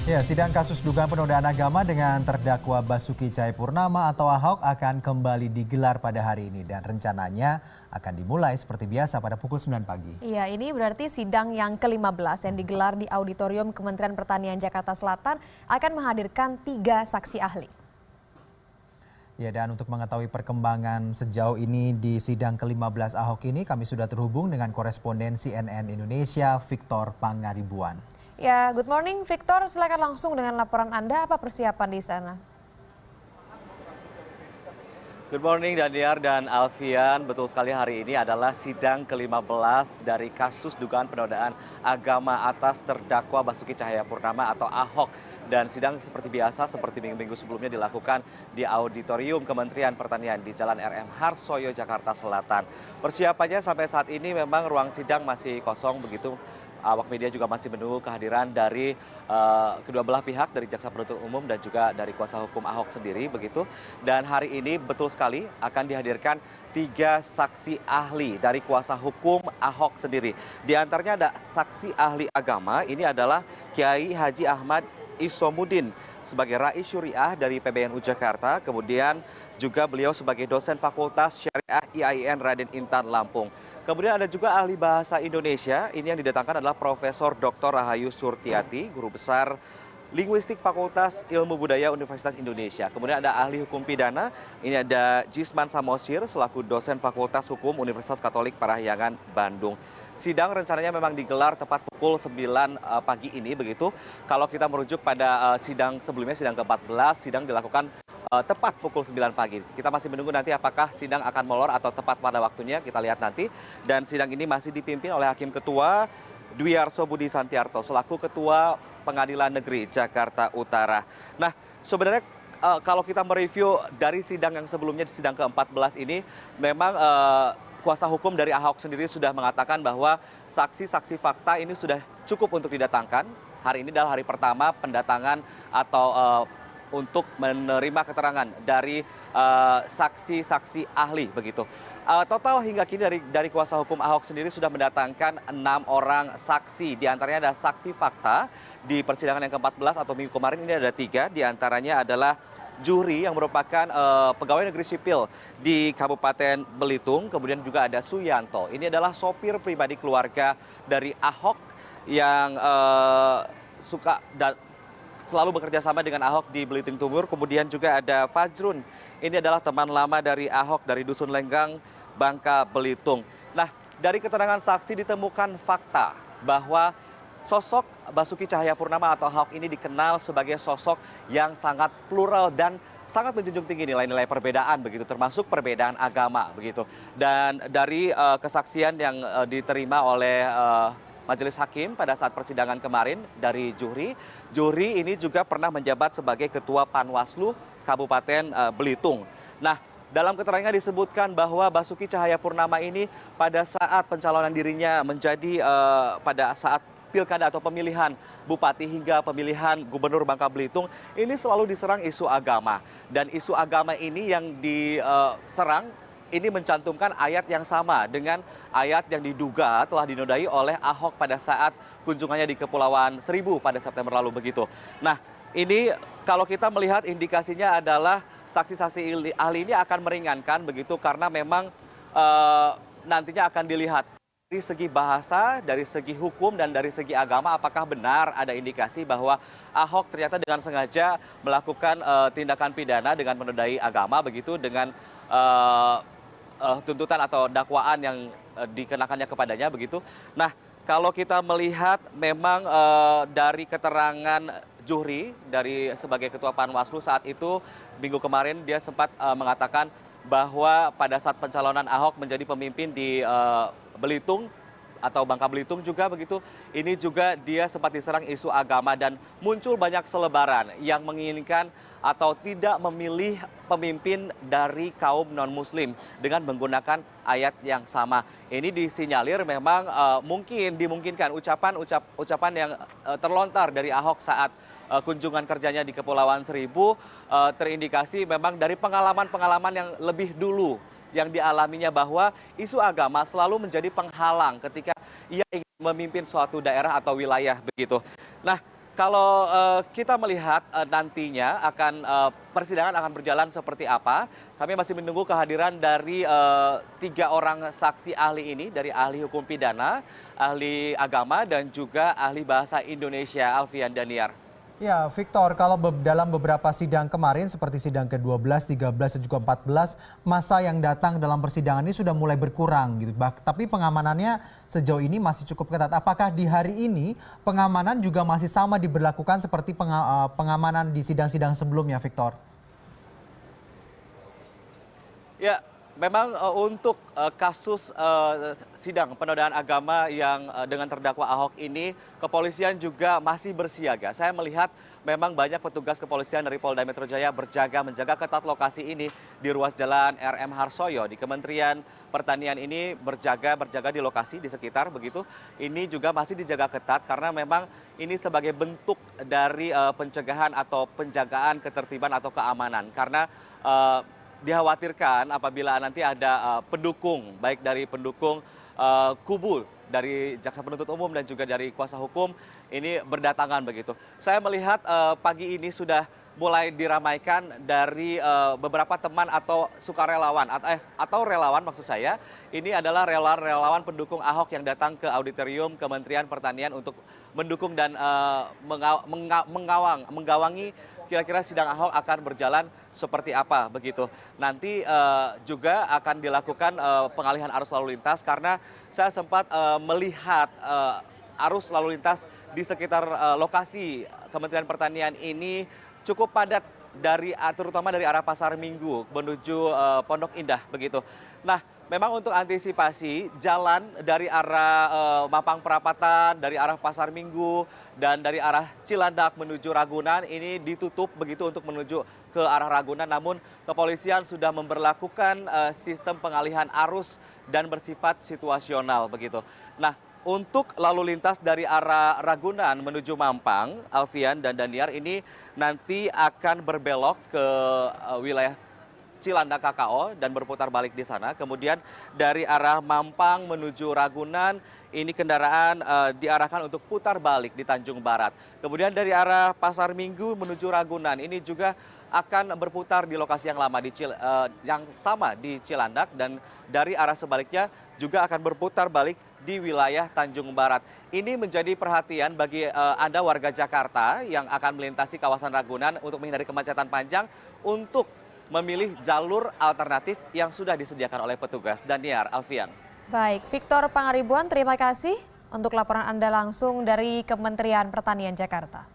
Ya, sidang kasus dugaan penodaan agama dengan terdakwa Basuki Cahayapurnama atau Ahok akan kembali digelar pada hari ini dan rencananya akan dimulai seperti biasa pada pukul 9 pagi. Iya, ini berarti sidang yang ke-15 yang digelar di Auditorium Kementerian Pertanian Jakarta Selatan akan menghadirkan 3 saksi ahli. Ya, dan untuk mengetahui perkembangan sejauh ini di sidang ke-15 Ahok ini, kami sudah terhubung dengan koresponden CNN Indonesia, Victor Pangaribuan. Ya, good morning Victor, silakan langsung dengan laporan Anda, apa persiapan di sana? Good morning Daniar dan Alfian, betul sekali hari ini adalah sidang ke-15 dari kasus dugaan penodaan agama atas terdakwa Basuki Cahayapurnama atau Ahok. Dan sidang seperti biasa, seperti minggu-minggu sebelumnya dilakukan di Auditorium Kementerian Pertanian di Jalan RM Harsoyo, Jakarta Selatan. Persiapannya sampai saat ini memang ruang sidang masih kosong begitu. Awak media juga masih menunggu kehadiran dari kedua belah pihak, dari jaksa penuntut umum dan juga dari kuasa hukum Ahok sendiri begitu. Dan hari ini betul sekali akan dihadirkan 3 saksi ahli dari kuasa hukum Ahok sendiri. Di antaranya ada saksi ahli agama, ini adalah Kiai Haji Ahmad Isomudin sebagai Rais Syuriah dari PBNU Jakarta, kemudian juga beliau sebagai dosen Fakultas Syariah IAIN Raden Intan Lampung. Kemudian ada juga ahli bahasa Indonesia, ini yang didatangkan adalah Profesor Dr. Rahayu Surtiati, guru besar Linguistik Fakultas Ilmu Budaya Universitas Indonesia. Kemudian ada ahli hukum pidana, ini ada Jisman Samosir selaku dosen Fakultas Hukum Universitas Katolik Parahyangan Bandung. Sidang rencananya memang digelar tepat pukul 9 pagi ini begitu. Kalau kita merujuk pada sidang sebelumnya, sidang ke-14, sidang dilakukan tepat pukul 9 pagi. Kita masih menunggu nanti apakah sidang akan molor atau tepat pada waktunya, kita lihat nanti. Dan sidang ini masih dipimpin oleh Hakim Ketua Dwi Arso Budi Santiarto selaku Ketua Pengadilan Negeri Jakarta Utara. Nah, sebenarnya kalau kita mereview dari sidang yang sebelumnya, di sidang ke-14 ini, memang kuasa hukum dari Ahok sendiri sudah mengatakan bahwa saksi-saksi fakta ini sudah cukup untuk didatangkan. Hari ini adalah hari pertama pendatangan atau untuk menerima keterangan dari saksi-saksi ahli begitu. Total hingga kini dari kuasa hukum Ahok sendiri sudah mendatangkan 6 orang saksi. Di antaranya ada saksi fakta di persidangan yang ke-14 atau minggu kemarin, ini ada 3. Di antaranya adalah Juhri yang merupakan pegawai negeri sipil di Kabupaten Belitung. Kemudian juga ada Suyanto. Ini adalah sopir pribadi keluarga dari Ahok yang suka dan selalu bekerja sama dengan Ahok di Belitung Timur. Kemudian juga ada Fajrun. Ini adalah teman lama dari Ahok dari Dusun Lenggang, Bangka Belitung. Nah, dari keterangan saksi ditemukan fakta bahwa sosok Basuki Cahayapurnama atau Ahok ini dikenal sebagai sosok yang sangat plural dan sangat menjunjung tinggi nilai-nilai perbedaan begitu, termasuk perbedaan agama begitu. Dan dari kesaksian yang diterima oleh Majelis Hakim pada saat persidangan kemarin dari Juhri ini juga pernah menjabat sebagai Ketua Panwaslu Kabupaten Belitung. Nah, dalam keterangannya disebutkan bahwa Basuki Cahayapurnama ini pada saat pencalonan dirinya menjadi pada saat pilkada atau pemilihan bupati hingga pemilihan gubernur Bangka Belitung, ini selalu diserang isu agama. Dan isu agama ini yang diserang ini mencantumkan ayat yang sama dengan ayat yang diduga telah dinodai oleh Ahok pada saat kunjungannya di Kepulauan Seribu pada September lalu begitu. Nah, ini kalau kita melihat indikasinya adalah saksi-saksi ahli ini akan meringankan begitu, karena memang nantinya akan dilihat dari segi bahasa, dari segi hukum, dan dari segi agama apakah benar ada indikasi bahwa Ahok ternyata dengan sengaja melakukan tindakan pidana dengan menodai agama begitu, dengan tuntutan atau dakwaan yang dikenakannya kepadanya begitu. Nah, kalau kita melihat memang dari keterangan Juhri dari sebagai Ketua Panwaslu saat itu minggu kemarin, dia sempat mengatakan bahwa pada saat pencalonan Ahok menjadi pemimpin di Belitung atau Bangka Belitung juga begitu, ini juga dia sempat diserang isu agama dan muncul banyak selebaran yang menginginkan atau tidak memilih pemimpin dari kaum non-muslim dengan menggunakan ayat yang sama. Ini disinyalir memang dimungkinkan ucapan yang terlontar dari Ahok saat kunjungan kerjanya di Kepulauan Seribu terindikasi memang dari pengalaman-pengalaman yang lebih dulu yang dialaminya, bahwa isu agama selalu menjadi penghalang ketika ia ingin memimpin suatu daerah atau wilayah begitu. Nah, kalau kita melihat nantinya akan persidangan akan berjalan seperti apa, kami masih menunggu kehadiran dari 3 orang saksi ahli ini, dari ahli hukum pidana, ahli agama, dan juga ahli bahasa Indonesia, Alfian Daniar. Ya, Victor, kalau dalam beberapa sidang kemarin seperti sidang ke-12, 13, dan juga 14, masa yang datang dalam persidangan ini sudah mulai berkurang gitu. Tapi pengamanannya sejauh ini masih cukup ketat. Apakah di hari ini pengamanan juga masih sama diberlakukan seperti pengamanan di sidang-sidang sebelumnya, Victor? Ya, memang untuk kasus sidang penodaan agama yang dengan terdakwa Ahok ini, kepolisian juga masih bersiaga. Saya melihat memang banyak petugas kepolisian dari Polda Metro Jaya menjaga ketat lokasi ini di ruas jalan RM Harsoyo. Di Kementerian Pertanian ini berjaga di lokasi di sekitar begitu. Ini juga masih dijaga ketat karena memang ini sebagai bentuk dari pencegahan atau penjagaan ketertiban atau keamanan. Karena dikhawatirkan apabila nanti ada pendukung, baik dari pendukung kubu dari jaksa penuntut umum dan juga dari kuasa hukum ini berdatangan begitu. Saya melihat pagi ini sudah mulai diramaikan dari beberapa teman atau sukarelawan atau relawan maksud saya. Ini adalah relawan pendukung Ahok yang datang ke auditorium Kementerian Pertanian untuk mendukung dan menggawangi kira-kira sidang Ahok akan berjalan seperti apa begitu. Nanti juga akan dilakukan pengalihan arus lalu lintas karena saya sempat melihat arus lalu lintas di sekitar lokasi Kementerian Pertanian ini cukup padat terutama dari arah Pasar Minggu menuju Pondok Indah begitu. Nah, memang untuk antisipasi jalan dari arah Mampang Perapatan, dari arah Pasar Minggu, dan dari arah Cilandak menuju Ragunan ini ditutup begitu untuk menuju ke arah Ragunan. Namun kepolisian sudah memberlakukan sistem pengalihan arus dan bersifat situasional begitu. Nah, untuk lalu lintas dari arah Ragunan menuju Mampang, Alfian dan Daniar ini nanti akan berbelok ke wilayah Cilandak KKO dan berputar balik di sana. Kemudian dari arah Mampang menuju Ragunan ini kendaraan diarahkan untuk putar balik di Tanjung Barat. Kemudian dari arah Pasar Minggu menuju Ragunan ini juga akan berputar di lokasi yang lama yang sama di Cilandak, dan dari arah sebaliknya juga akan berputar balik di wilayah Tanjung Barat. Ini menjadi perhatian bagi Anda warga Jakarta yang akan melintasi kawasan Ragunan untuk menghindari kemacetan panjang untuk memilih jalur alternatif yang sudah disediakan oleh petugas. Daniar, Alfian. Baik, Victor Pangaribuan, terima kasih untuk laporan Anda langsung dari Kementerian Pertanian Jakarta.